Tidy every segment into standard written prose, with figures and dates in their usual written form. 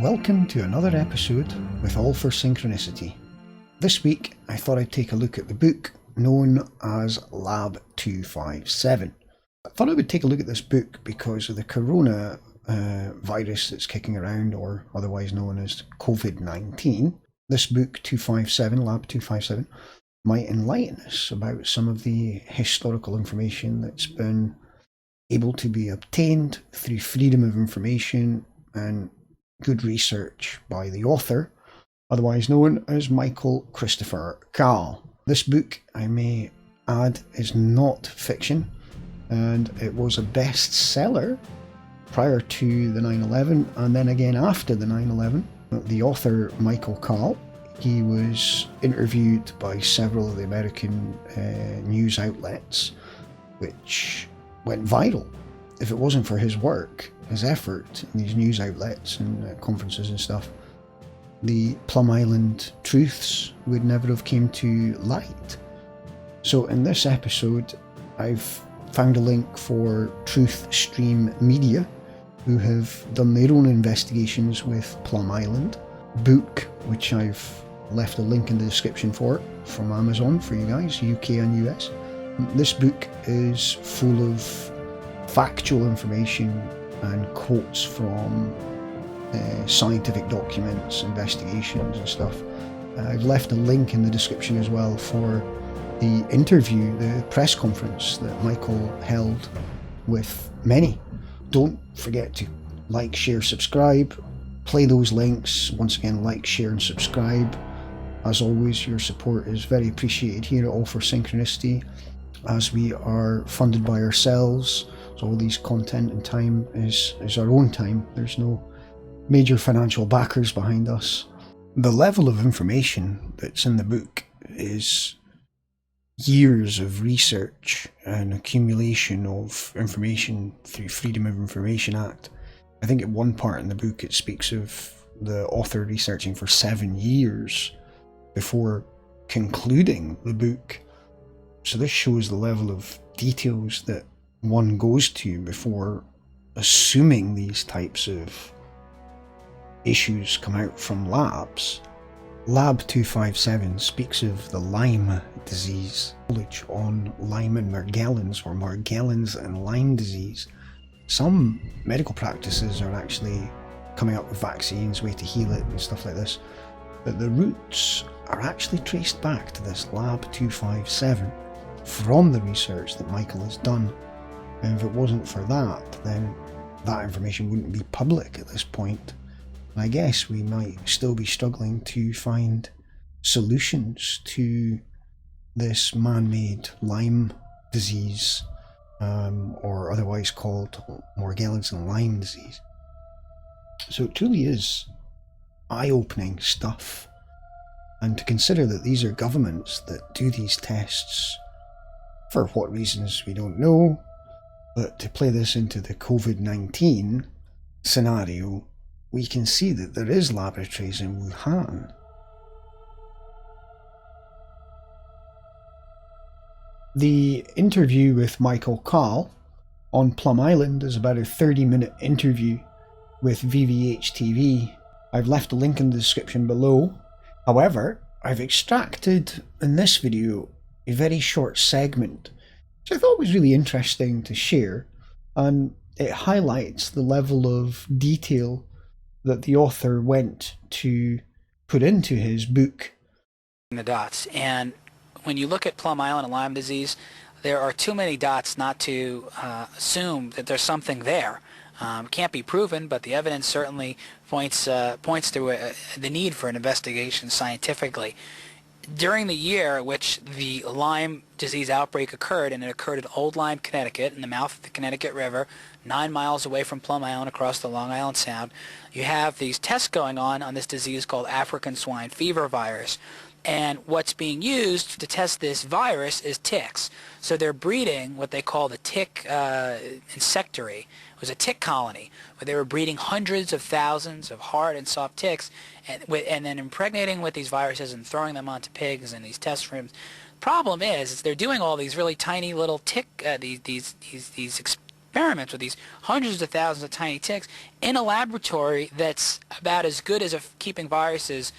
Welcome to another episode with All for Synchronicity. This week I thought I'd take a look at the book known as Lab 257. I thought I would take a look at this book because of the corona virus that's kicking around, or otherwise known as COVID-19. This book, Lab 257, might enlighten us about some of the historical information that's been able to be obtained through freedom of information and good research by the author, otherwise known as Michael Christopher Carroll. This book, I may add, is not fiction, and it was a bestseller prior to the 9/11 and then again after the 9/11. The author, Michael Carroll, he was interviewed by several of the American news outlets, which went viral. If it wasn't for his work, his effort in these news outlets and conferences and stuff, the Plum Island truths would never have came to light. So in this episode, I've found a link for TruthStream Media, who have done their own investigations with Plum Island. Book, which I've left a link in the description for, from Amazon for you guys, UK and US. This book is full of factual information and quotes from scientific documents, investigations and stuff. I've left a link in the description as well for the interview, the press conference that Michael held with many. Don't forget to like, share, subscribe. Play those links. Once again, like, share and subscribe. As always, your support is very appreciated here at All for Synchronicity, as we are funded by ourselves. So all these content and time is our own time. There's no major financial backers behind us. The level of information that's in the book is years of research and accumulation of information through Freedom of Information Act. I think at one part in the book it speaks of the author researching for 7 years before concluding the book. So this shows the level of details that one goes to before assuming these types of issues come out from labs. Lab 257 speaks of the Lyme disease, knowledge on Lyme and Morgellons, or Morgellons and Lyme disease. Some medical practices are actually coming up with vaccines, way to heal it and stuff like this, but the roots are actually traced back to this Lab 257 from the research that Michael has done. And if it wasn't for that, then that information wouldn't be public at this point. I guess we might still be struggling to find solutions to this man-made Lyme disease, or otherwise called Morgellons and Lyme disease. So it truly is eye-opening stuff. And to consider that these are governments that do these tests, for what reasons we don't know, but to play this into the COVID-19 scenario, we can see that there is laboratories in Wuhan. The interview with Michael Carroll on Plum Island is about a 30-minute interview with VVH-TV. I've left a link in the description below. However, I've extracted in this video a very short segment, which I thought was really interesting to share, and it highlights the level of detail that the author went to put into his book. The dots, and when you look at Plum Island and Lyme disease, there are too many dots not to assume that there's something there. Can't be proven, but the evidence certainly points to the need for an investigation scientifically. During the year in which the Lyme disease outbreak occurred, and it occurred in Old Lyme, Connecticut, in the mouth of the Connecticut River, 9 miles away from Plum Island across the Long Island Sound, you have these tests going on this disease called African swine fever virus. And what's being used to test this virus is ticks. So they're breeding what they call the tick insectary. It was a tick colony where they were breeding hundreds of thousands of hard and soft ticks, and then impregnating with these viruses and throwing them onto pigs in these test rooms. Problem is they're doing all these really tiny little tick, these experiments with these hundreds of thousands of tiny ticks in a laboratory that's about as good as keeping viruses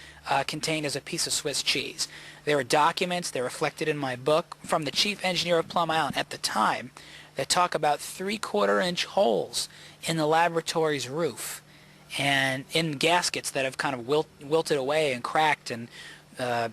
contained as a piece of Swiss cheese. There are documents, they're reflected in my book, from the chief engineer of Plum Island at the time that talk about 3/4-inch holes in the laboratory's roof and in gaskets that have kind of wilted away and cracked and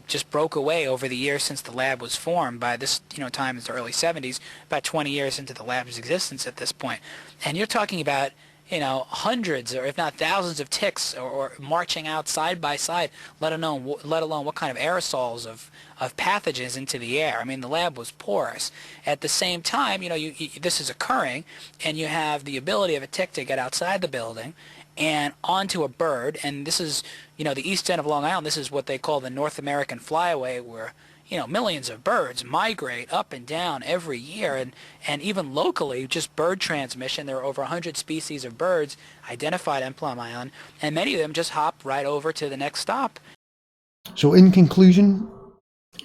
just broke away over the years since the lab was formed. By this time, it's the early 70s, about 20 years into the lab's existence at this point. And you're talking about hundreds or if not thousands of ticks or marching out side by side, let alone what kind of aerosols of pathogens into the air. I mean, the lab was porous. At the same time, this is occurring, and you have the ability of a tick to get outside the building and onto a bird, and this is, the east end of Long Island. This is what they call the North American flyaway, where millions of birds migrate up and down every year, and even locally, just bird transmission. There are over 100 species of birds identified on Plum Island, and many of them just hop right over to the next stop. So in conclusion,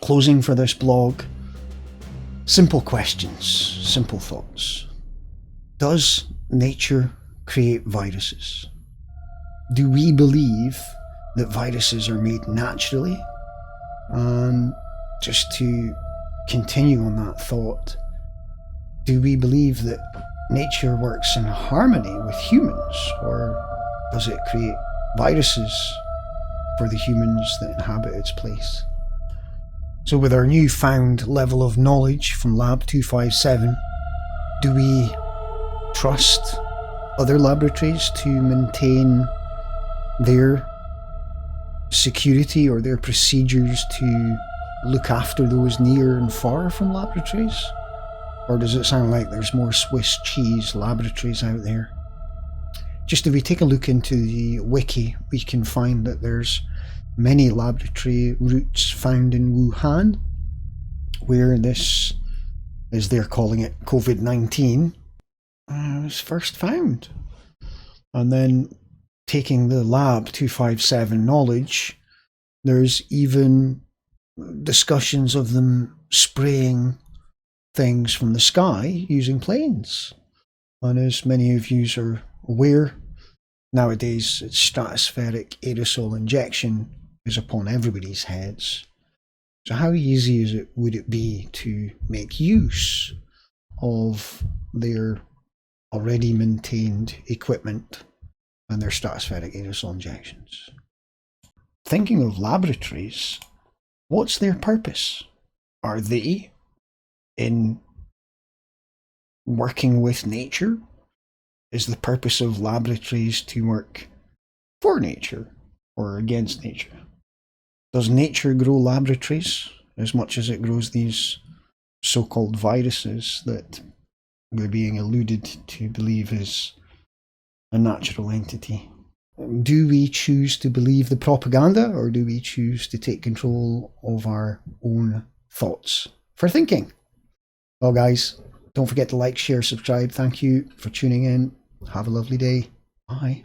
closing for this blog, simple questions, simple thoughts. Does nature create viruses? Do we believe that viruses are made naturally? And just to continue on that thought, do we believe that nature works in harmony with humans, or does it create viruses for the humans that inhabit its place? So with our newfound level of knowledge from Lab 257, do we trust other laboratories to maintain their security or their procedures to look after those near and far from laboratories? Or does it sound like there's more Swiss cheese laboratories out there? Just if we take a look into the wiki, we can find that there's many laboratory routes found in Wuhan, where this, as they're calling it, COVID-19, was first found. And then taking the Lab 257 knowledge, there's even discussions of them spraying things from the sky using planes. And as many of you are aware, nowadays it's stratospheric aerosol injection is upon everybody's heads. So how easy would it be to make use of their already maintained equipment and their stratospheric aerosol injections? Thinking of laboratories, what's their purpose? Are they in working with nature? Is the purpose of laboratories to work for nature or against nature? Does nature grow laboratories as much as it grows these so-called viruses that we're being alluded to believe is a natural entity? Do we choose to believe the propaganda, or do we choose to take control of our own thoughts for thinking? Well guys, don't forget to like, share, subscribe. Thank you for tuning in. Have a lovely day. Bye.